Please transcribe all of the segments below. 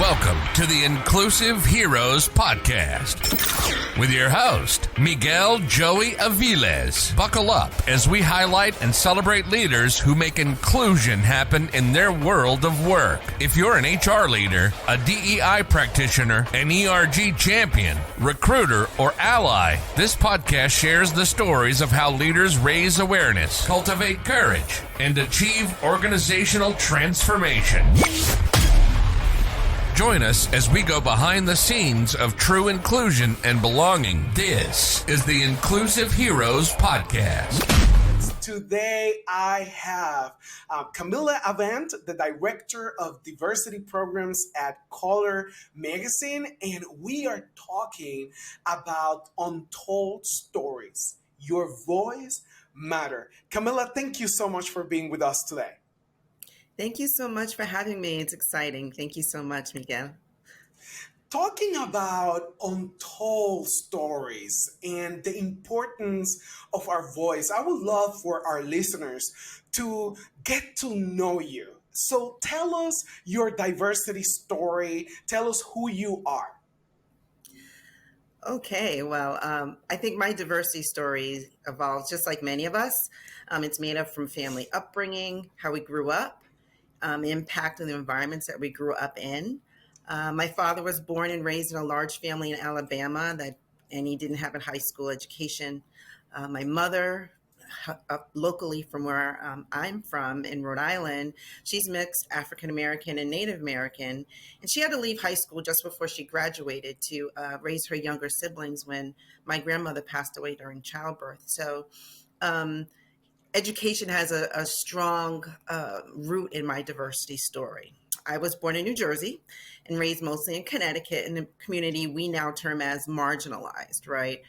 Welcome to the Inclusive Heroes Podcast with your host, Miguel Joey Aviles. Buckle up as we highlight and celebrate leaders who make inclusion happen in their world of work. If you're an HR leader, a DEI practitioner, an ERG champion, recruiter, or ally, this podcast shares the stories of how leaders raise awareness, cultivate courage, and achieve organizational transformation. Join us as we go behind the scenes of true inclusion and belonging. This is the Inclusive Heroes Podcast. Today I have Kamilah A'Vant, the Director of Diversity Programs at Color Magazine, and we are talking about Untold stories. Your voice matters. Kamilah, thank you so much for being with us today. Thank you so much for having me. It's exciting. Thank you so much, Miguel. Talking about untold stories and the importance of our voice, I would love for our listeners to get to know you. So tell us your diversity story. Tell us who you are. Okay, well, I think my diversity story evolves just like many of us. It's made up from family upbringing, how we grew up, impact on the environments that we grew up in. My father was born and raised in a large family in Alabama, and he didn't have a high school education. My mother, locally from where I'm from in Rhode Island, she's mixed African American and Native American, and she had to leave high school just before she graduated to raise her younger siblings when my grandmother passed away during childbirth. So education has a strong root in my diversity story. I was born in New Jersey and raised mostly in Connecticut, in the community we now term as marginalized, right?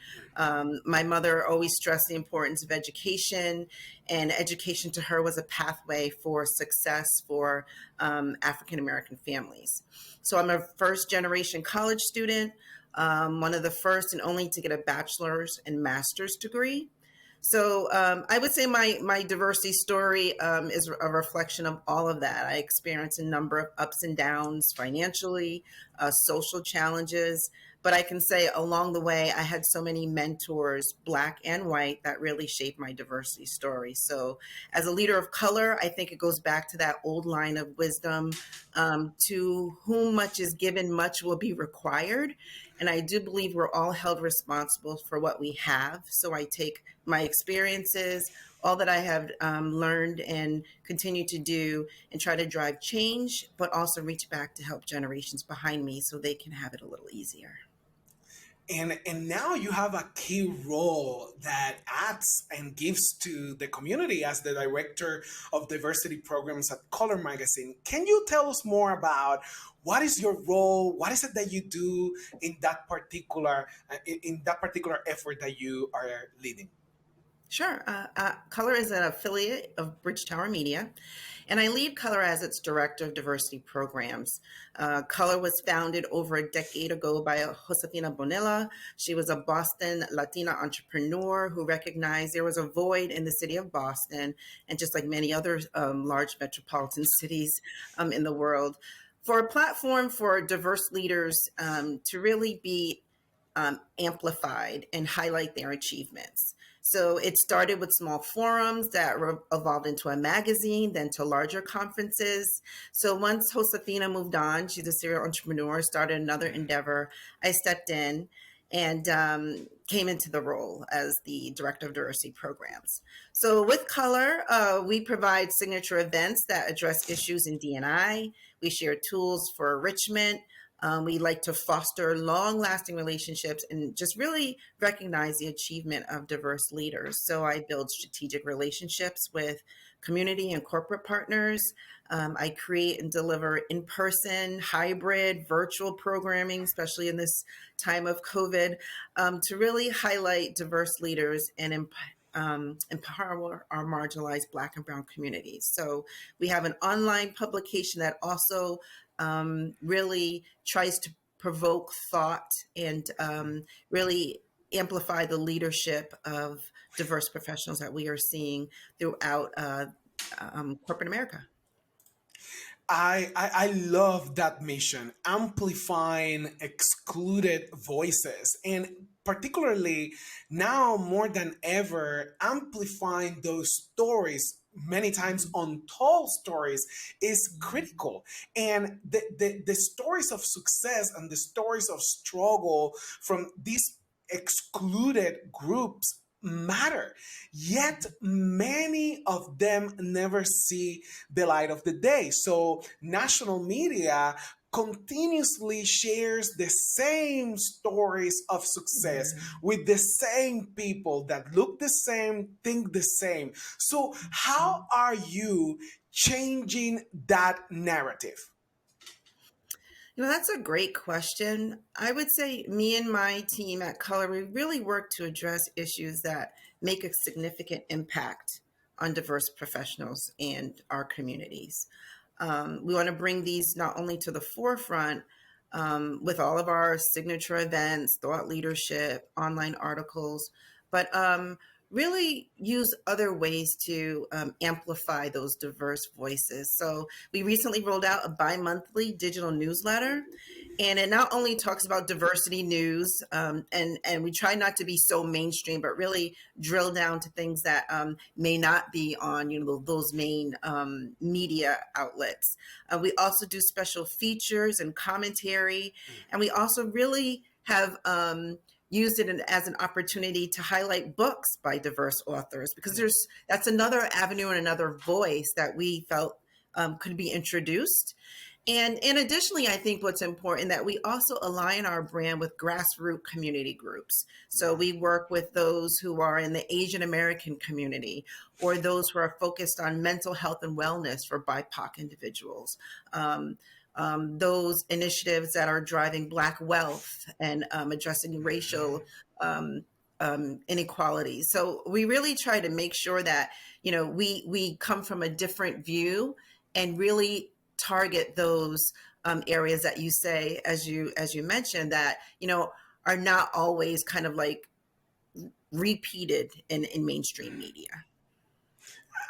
My mother always stressed the importance of education, and education to her was a pathway for success for African-American families. So I'm a first-generation college student, one of the first and only to get a bachelor's and master's degree. So I would say my diversity story is a reflection of all of that. I experienced a number of ups and downs financially, social challenges, but I can say along the way, I had so many mentors, Black and white, that really shaped my diversity story. So as a leader of color, I think it goes back to that old line of wisdom, to whom much is given, much will be required. And I do believe we're all held responsible for what we have. So I take my experiences, all that I have learned and continue to do, and try to drive change, but also reach back to help generations behind me so they can have it a little easier. And now you have a key role that adds and gives to the community as the Director of Diversity Programs at Color Magazine. Can you tell us more about what is your role? What is it that you do in that particular effort that you are leading? Sure. Color is an affiliate of Bridgetower Media, and I lead Color as its Director of Diversity Programs. Color was founded over a decade ago by Josefina Bonilla. She was a Boston Latina entrepreneur who recognized there was a void in the city of Boston, and just like many other large metropolitan cities in the world, for a platform for diverse leaders to really be amplified and highlight their achievements. So it started with small forums that evolved into a magazine, then to larger conferences. So once Josefina moved on, she's a serial entrepreneur, started another endeavor, I stepped in and came into the role as the Director of Diversity Programs. So with Color, we provide signature events that address issues in D&I. We share tools for enrichment. We like to foster long-lasting relationships and just really recognize the achievement of diverse leaders. So I build strategic relationships with community and corporate partners. I create and deliver in-person, hybrid, virtual programming, especially in this time of COVID, to really highlight diverse leaders and empower our marginalized Black and Brown communities. So we have an online publication that also really tries to provoke thought and really amplify the leadership of diverse professionals that we are seeing throughout corporate America. I love that mission, amplifying excluded voices, and particularly now more than ever, amplifying those stories, many times untold stories, is critical. And the stories of success and the stories of struggle from these excluded groups matter. Yet many of them never see the light of the day. So national media continuously shares the same stories of success with the same people that look the same, think the same. So how are you changing that narrative? That's a great question. I would say me and my team at Color, we really work to address issues that make a significant impact on diverse professionals and our communities. We want to bring these not only to the forefront with all of our signature events, thought leadership, online articles, but really use other ways to amplify those diverse voices. So we recently rolled out a bi-monthly digital newsletter, and it not only talks about diversity news, and we try not to be so mainstream, but really drill down to things that may not be on those main media outlets. We also do special features and commentary, and we also really have used it as an opportunity to highlight books by diverse authors, because that's another avenue and another voice that we felt could be introduced. And additionally, I think what's important that we also align our brand with grassroots community groups. So we work with those who are in the Asian American community, or those who are focused on mental health and wellness for BIPOC individuals. Those initiatives that are driving Black wealth and addressing racial inequalities. So we really try to make sure that we come from a different view and really target those areas that you say, as you mentioned, that are not always kind of like repeated in mainstream media.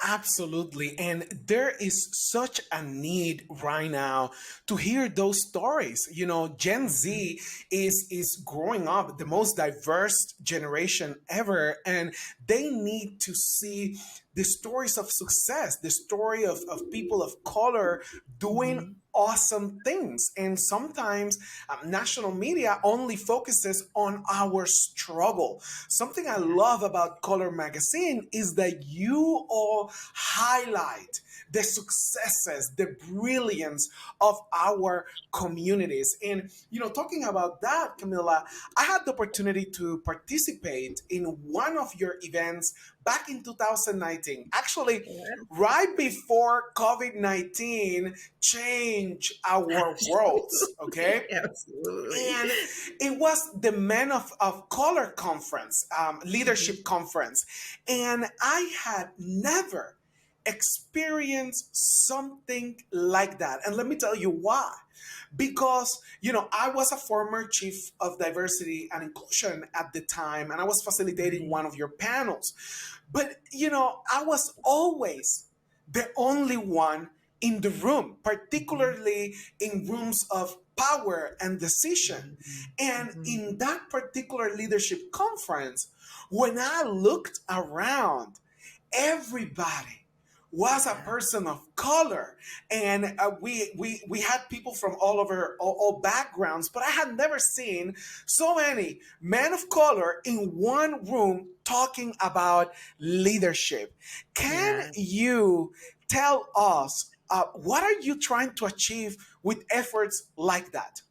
Absolutely. And there is such a need right now to hear those stories. Gen Z is growing up, the most diverse generation ever, and they need to see the stories of success, the story of people of color doing awesome things. And sometimes national media only focuses on our struggle. Something I love about Color Magazine is that you all highlight the successes, the brilliance of our communities. And, talking about that, Camila, I had the opportunity to participate in one of your events back in 2019, actually right before COVID-19 changed our worlds, okay? Absolutely. And it was the Men of Color Conference, leadership conference. And I had never experienced something like that. And let me tell you why. Because, I was a former chief of diversity and inclusion at the time, and I was facilitating one of your panels. But, I was always the only one in the room, particularly in rooms of power and decision. And in that particular leadership conference, when I looked around, everybody was a person of color, and we had people from all over all backgrounds, but I had never seen so many men of color in one room talking about leadership. Can you tell us what are you trying to achieve with efforts like that?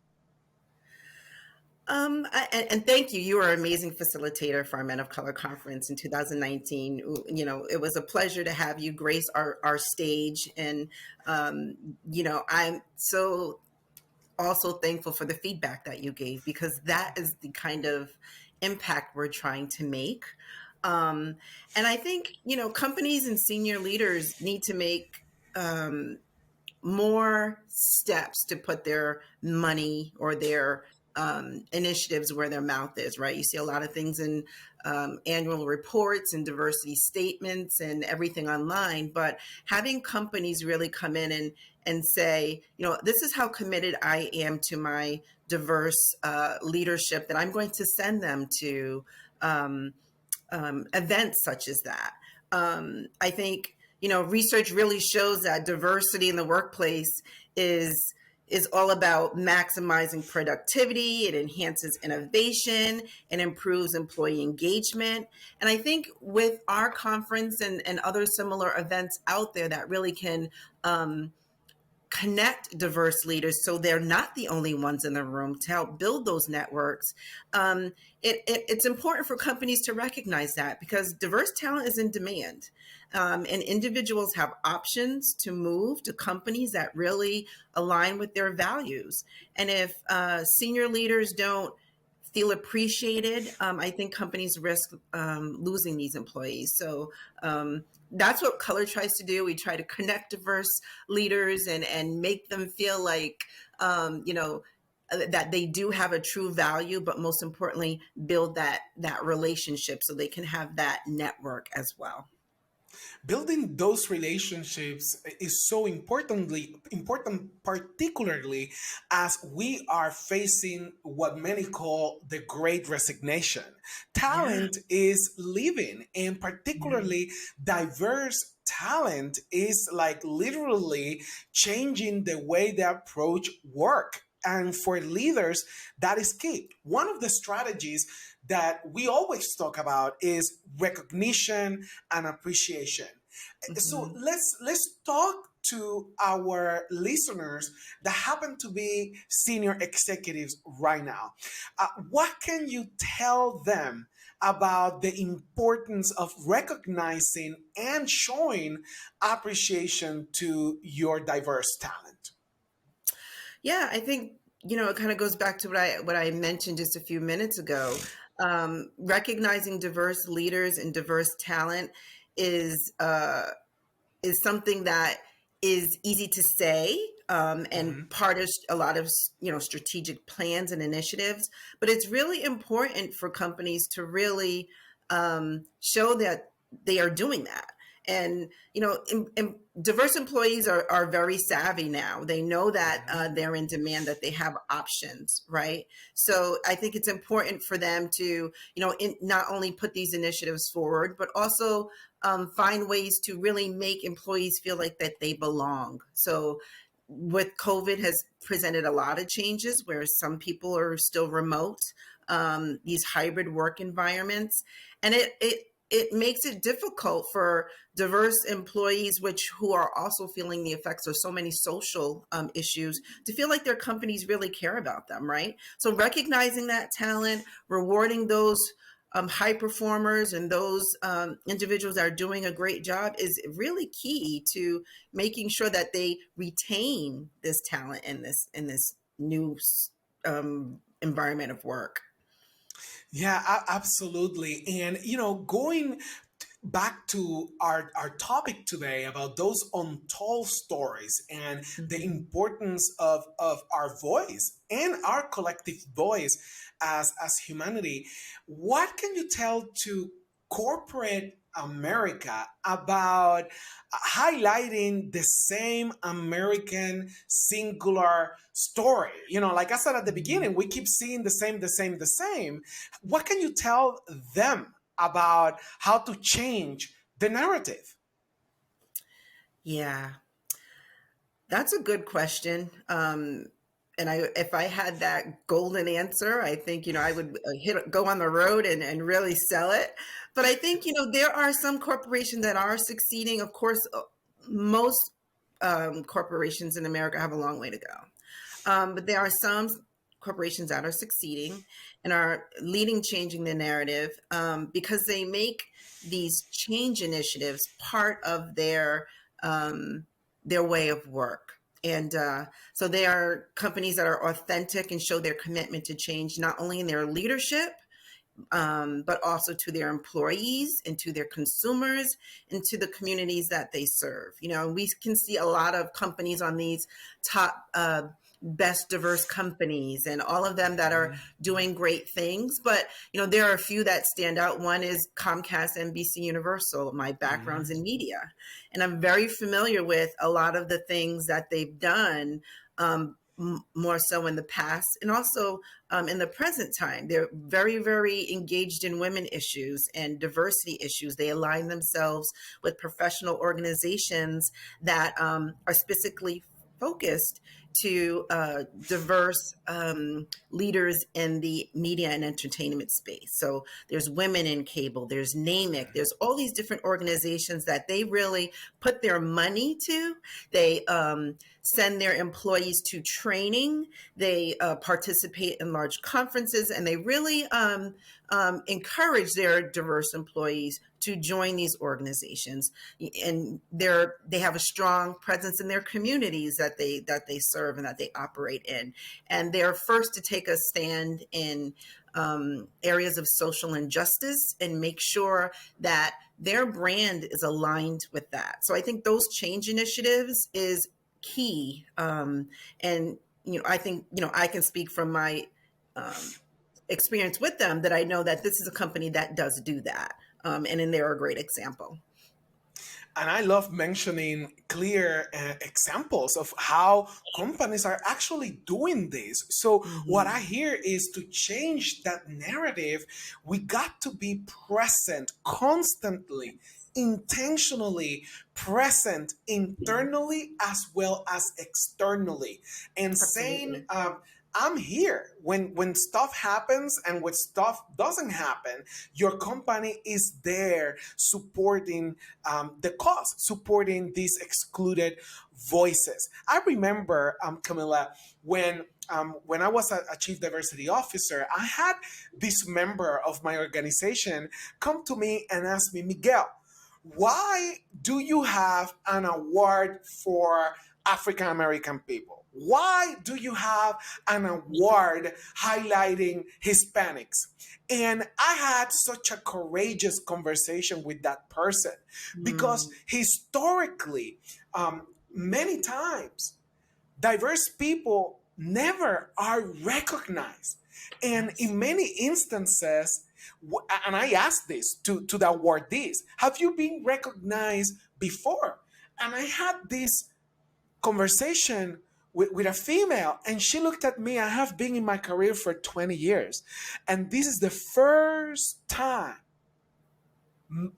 And thank you. You were an amazing facilitator for our Men of Color conference in 2019. It was a pleasure to have you grace our stage. And, I'm so also thankful for the feedback that you gave, because that is the kind of impact we're trying to make. And I think, companies and senior leaders need to make more steps to put their money or their initiatives where their mouth is, right? You see a lot of things in annual reports and diversity statements and everything online, but having companies really come in and say, this is how committed I am to my diverse leadership, that I'm going to send them to events such as that. I think, research really shows that diversity in the workplace is all about maximizing productivity. It enhances innovation and improves employee engagement. And I think with our conference and other similar events out there that really can connect diverse leaders so they're not the only ones in the room to help build those networks. It's important for companies to recognize that, because diverse talent is in demand. And individuals have options to move to companies that really align with their values. And if senior leaders don't feel appreciated, I think companies risk losing these employees. So that's what Color tries to do. We try to connect diverse leaders and make them feel like, that they do have a true value, but most importantly, build that relationship so they can have that network as well. Building those relationships is so important, particularly as we are facing what many call the great resignation. Talent is leaving, and particularly diverse talent is like literally changing the way they approach work. And for leaders, that is key. One of the strategies that we always talk about is recognition and appreciation. So let's talk to our listeners that happen to be senior executives right now. What can you tell them about the importance of recognizing and showing appreciation to your diverse talent? Yeah, I think, it kind of goes back to what I mentioned just a few minutes ago. Recognizing diverse leaders and diverse talent is something that is easy to say, and part of a lot of strategic plans and initiatives. But it's really important for companies to really show that they are doing that. And diverse employees are very savvy now. They know that they're in demand, that they have options, right? So I think it's important for them to not only put these initiatives forward, but also find ways to really make employees feel like that they belong. So with COVID has presented a lot of changes where some people are still remote, these hybrid work environments, and it makes it difficult for diverse employees, who are also feeling the effects of so many social issues, to feel like their companies really care about them, right? So recognizing that talent, rewarding those high performers and those individuals that are doing a great job is really key to making sure that they retain this talent in this new environment of work. Yeah, absolutely. And, going back to our topic today about those untold stories and the importance of our voice and our collective voice as humanity, what can you tell to corporate America about highlighting the same American singular story? Like I said at the beginning, we keep seeing the same, the same, the same. What can you tell them about how to change the narrative? Yeah, that's a good question. And if I had that golden answer, I think, I would go on the road and really sell it. But I think, there are some corporations that are succeeding. Of course, most corporations in America have a long way to go. But there are some corporations that are succeeding and are changing the narrative because they make these change initiatives part of their way of work. And so they are companies that are authentic and show their commitment to change, not only in their leadership, but also to their employees and to their consumers and to the communities that they serve. We can see a lot of companies on these top best diverse companies and all of them that are doing great things. But, there are a few that stand out. One is Comcast, NBC Universal. My background's in media, and I'm very familiar with a lot of the things that they've done, more so in the past and also in the present time. They're very, very engaged in women issues and diversity issues. They align themselves with professional organizations that are specifically focused to diverse leaders in the media and entertainment space. So there's Women in Cable, there's NAMIC, there's all these different organizations that they really put their money to. They send their employees to training, they participate in large conferences, and they really encourage their diverse employees to join these organizations. And they have a strong presence in their communities that they serve and that they operate in. And they're first to take a stand in areas of social injustice and make sure that their brand is aligned with that. So I think those change initiatives is key. And, I think, I can speak from my experience with them that I know that this is a company that does do that. And they're a great example. And I love mentioning clear examples of how companies are actually doing this. So what I hear is to change that narrative, we got to be present constantly, intentionally present internally as well as externally, and saying, I'm here when stuff happens, and when stuff doesn't happen, your company is there supporting the cause, supporting these excluded voices. I remember, Kamilah, when I was a chief diversity officer, I had this member of my organization come to me and ask me, Miguel, why do you have an award for African American people? Why do you have an award highlighting Hispanics? And I had such a courageous conversation with that person because historically, many times, diverse people never are recognized. And in many instances, and I asked this to the awardees, have you been recognized before? And I had this conversation with a female, and she looked at me. I have been in my career for 20 years, and this is the first time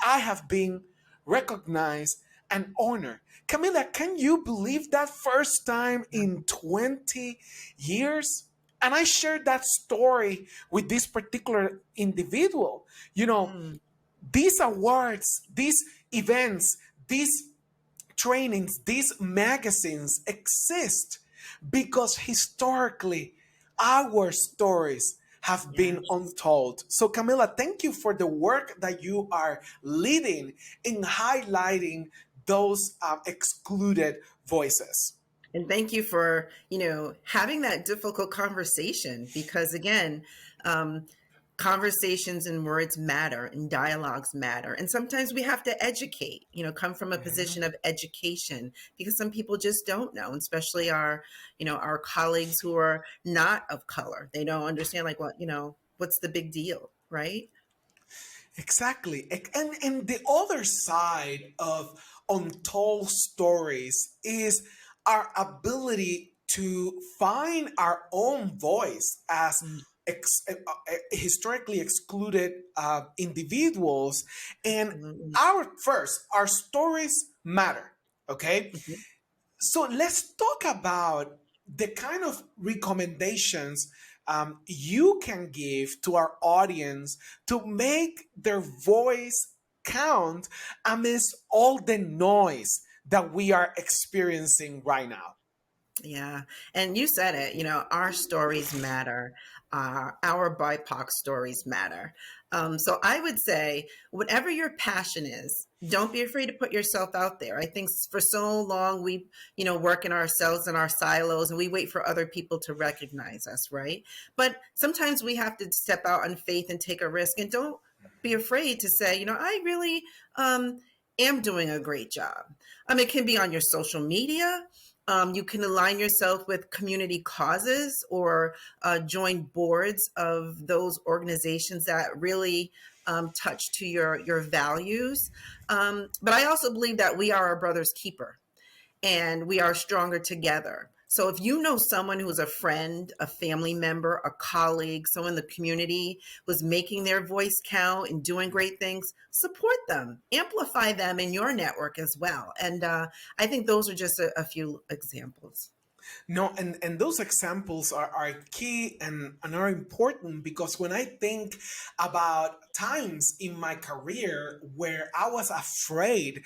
I have been recognized and honored. Kamilah, can you believe that? First time in 20 years? And I shared that story with this particular individual. These awards, these events, these trainings, these magazines exist because historically our stories have been untold. So Kamilah, thank you for the work that you are leading in highlighting those excluded voices. And thank you for, having that difficult conversation, because again, conversations and words matter and dialogues matter. And sometimes we have to educate, come from a position of education, because some people just don't know, especially our colleagues who are not of color. They don't understand what's the big deal, right? Exactly. And the other side of untold stories is our ability to find our own voice as historically excluded individuals. And our stories matter. Okay. So let's talk about the kind of recommendations you can give to our audience to make their voice count amidst all the noise that we are experiencing right now. Yeah. And you said it, our stories matter. Our BIPOC stories matter. So I would say, whatever your passion is, don't be afraid to put yourself out there. I think for so long we, work in ourselves in our silos, and we wait for other people to recognize us, right? But sometimes we have to step out on faith and take a risk, and don't be afraid to say, I really am doing a great job. It can be on your social media. You can align yourself with community causes or join boards of those organizations that really touch to your values. But I also believe that we are our brother's keeper and we are stronger together. So if you know someone who's a friend, a family member, a colleague, someone in the community who's making their voice count and doing great things, support them, amplify them in your network as well. And I think those are just a few examples. No, and those examples are key and are important because when I think about times in my career where I was afraid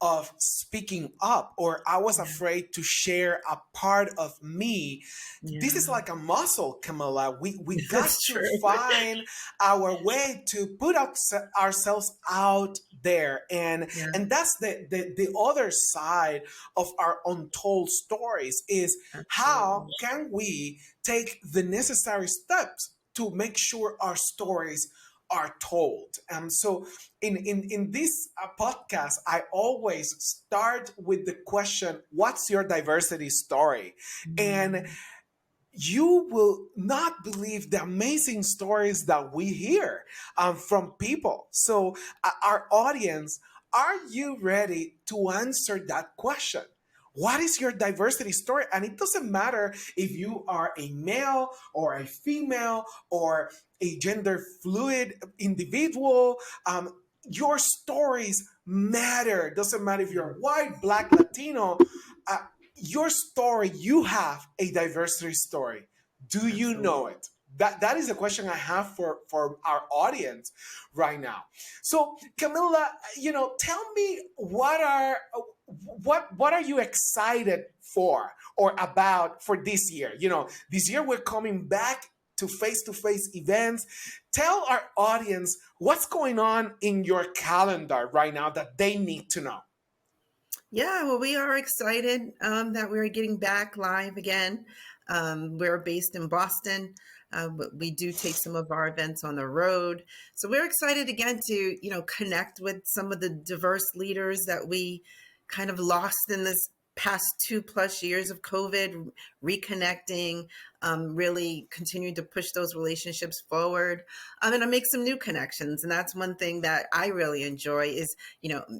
of speaking up or I was Yeah. afraid to share a part of me, this is Yeah, like a muscle, Kamila. We got that's to true. find our way to put ourselves out there, Yeah, and that's the other side of our untold stories is how absolutely. can we take the necessary steps to make sure our stories are told. So in this podcast, I always start with the question, what's your diversity story? And Mm. you will not believe the amazing stories that we hear from people. So, our audience, are you ready to answer that question? What is your diversity story? And it doesn't matter if you are a male or a female or a gender fluid individual. Your stories matter. Doesn't matter if you're white, black, Latino. Uh, your story, you have a diversity story. Do you Absolutely. know it? That is a question I have for our audience right now. So, Camila, tell me what are you excited for or about for this year? This year we're coming back to face events. Tell our audience what's going on in your calendar right now that they need to know. Yeah, well, we are excited that we're getting back live again. We're based in Boston, but we do take some of our events on the road. So we're excited again to, connect with some of the diverse leaders that we kind of lost in this past 2+ years of COVID, reconnecting, really continue to push those relationships forward, and to make some new connections. And that's one thing that I really enjoy is,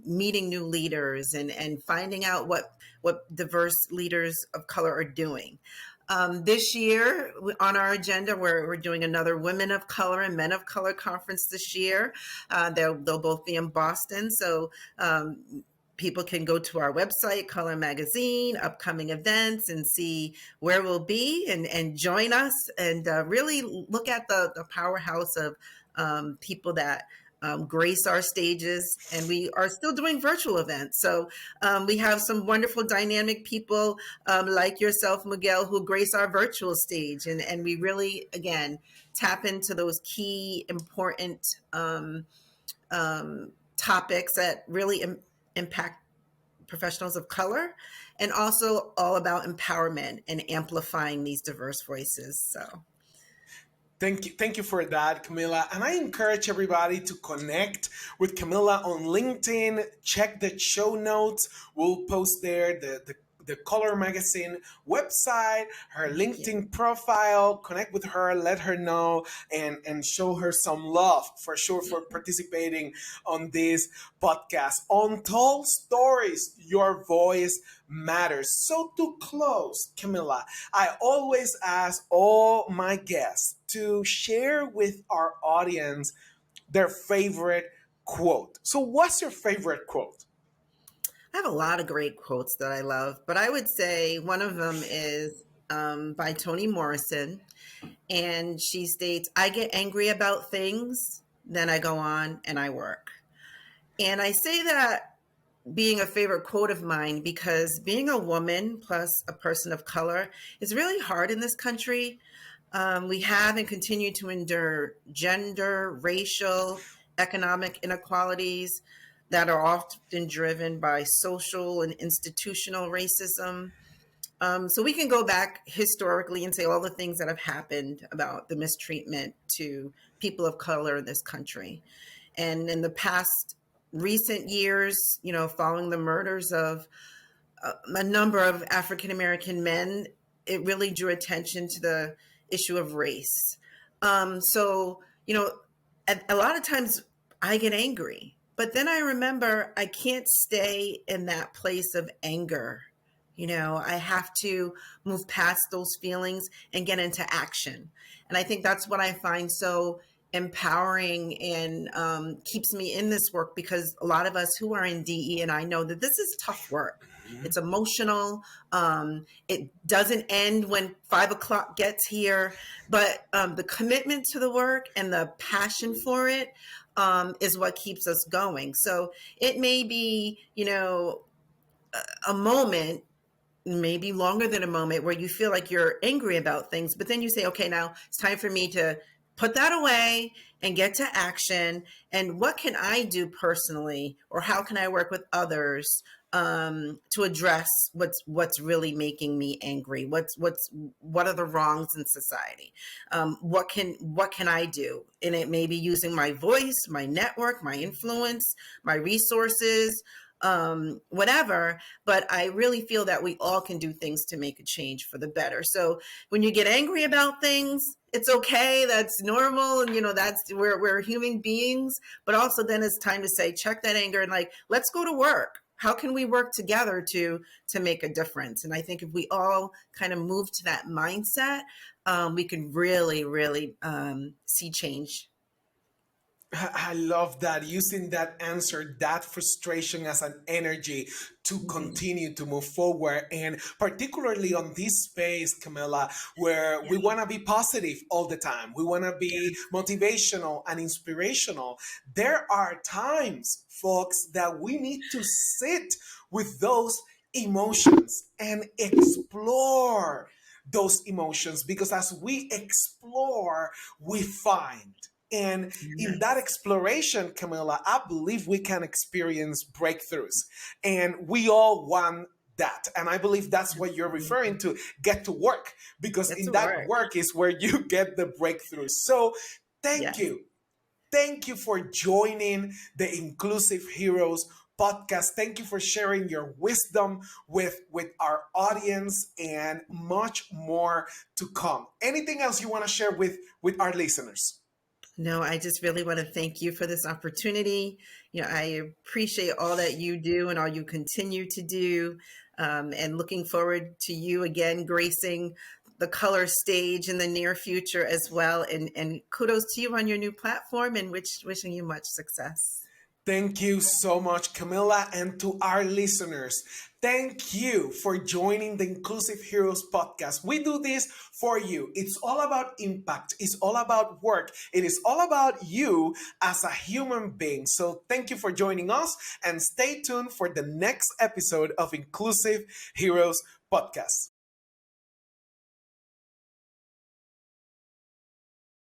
meeting new leaders and finding out what diverse leaders of color are doing. This year on our agenda, we're doing another Women of Color and Men of Color conference this year. They'll both be in Boston. So people can go to our website, Color Magazine, upcoming events, and see where we'll be and join us and really look at the powerhouse of people that grace our stages. And we are still doing virtual events. So we have some wonderful dynamic people like yourself, Miguel, who grace our virtual stage. And we really, again, tap into those key important topics that really impact professionals of color, and also all about empowerment and amplifying these diverse voices. So Thank you for that, Camila. And I encourage everybody to connect with Camila on LinkedIn. Check the show notes. We'll post there the Color Magazine website, her thank you. LinkedIn profile. Connect with her, let her know, and show her some love for sure for participating on this podcast. Untold Stories, your voice matters. So to close, Camila, I always ask all my guests to share with our audience their favorite quote. So what's your favorite quote? I have a lot of great quotes that I love, but I would say one of them is by Toni Morrison. And she states, I get angry about things, then I go on and I work. And I say that being a favorite quote of mine because being a woman plus a person of color is really hard in this country. We have and continue to endure gender, racial, economic inequalities that are often driven by social and institutional racism. So we can go back historically and say all the things that have happened about the mistreatment to people of color in this country. And in the past recent years, following the murders of a number of African American men, it really drew attention to the issue of race. So, a lot of times I get angry, but then I remember I can't stay in that place of anger. I have to move past those feelings and get into action. And I think that's what I find so empowering and keeps me in this work, because a lot of us who are in DE and I know that this is tough work. It's emotional. It doesn't end when 5 o'clock gets here, but the commitment to the work and the passion for it is what keeps us going. So it may be, a moment, maybe longer than a moment, where you feel like you're angry about things, but then you say, okay, now it's time for me to put that away and get to action. And what can I do personally, or how can I work with others to address what's really making me angry? What are the wrongs in society? What can I do? And it may be using my voice, my network, my influence, my resources, whatever. But I really feel that we all can do things to make a change for the better. So when you get angry about things, it's okay. That's normal. And, that's we're human beings. But also then it's time to say, check that anger and let's go to work. How can we work together to make a difference? And I think if we all kind of move to that mindset, we can really, really see change. I love that, using that answer, that frustration as an energy to continue to move forward. And particularly on this space, Kamilah, where we want to be positive all the time, we want to be motivational and inspirational. There are times, folks, that we need to sit with those emotions and explore those emotions, because as we explore, we find. And in that exploration, Kamilah, I believe we can experience breakthroughs. And we all want that. And I believe that's what you're referring to, get to work, because in that work is where you get the breakthroughs. So thank you. Thank you for joining the Inclusive Heroes podcast. Thank you for sharing your wisdom with our audience, and much more to come. Anything else you want to share with our listeners? No, I just really want to thank you for this opportunity. I appreciate all that you do and all you continue to do, and looking forward to you again gracing the color stage in the near future as well. And kudos to you on your new platform, and wishing you much success. Thank you so much, Kamilah, and to our listeners. Thank you for joining the Inclusive Heroes podcast. We do this for you. It's all about impact. It's all about work. It is all about you as a human being. So thank you for joining us, and stay tuned for the next episode of Inclusive Heroes podcast.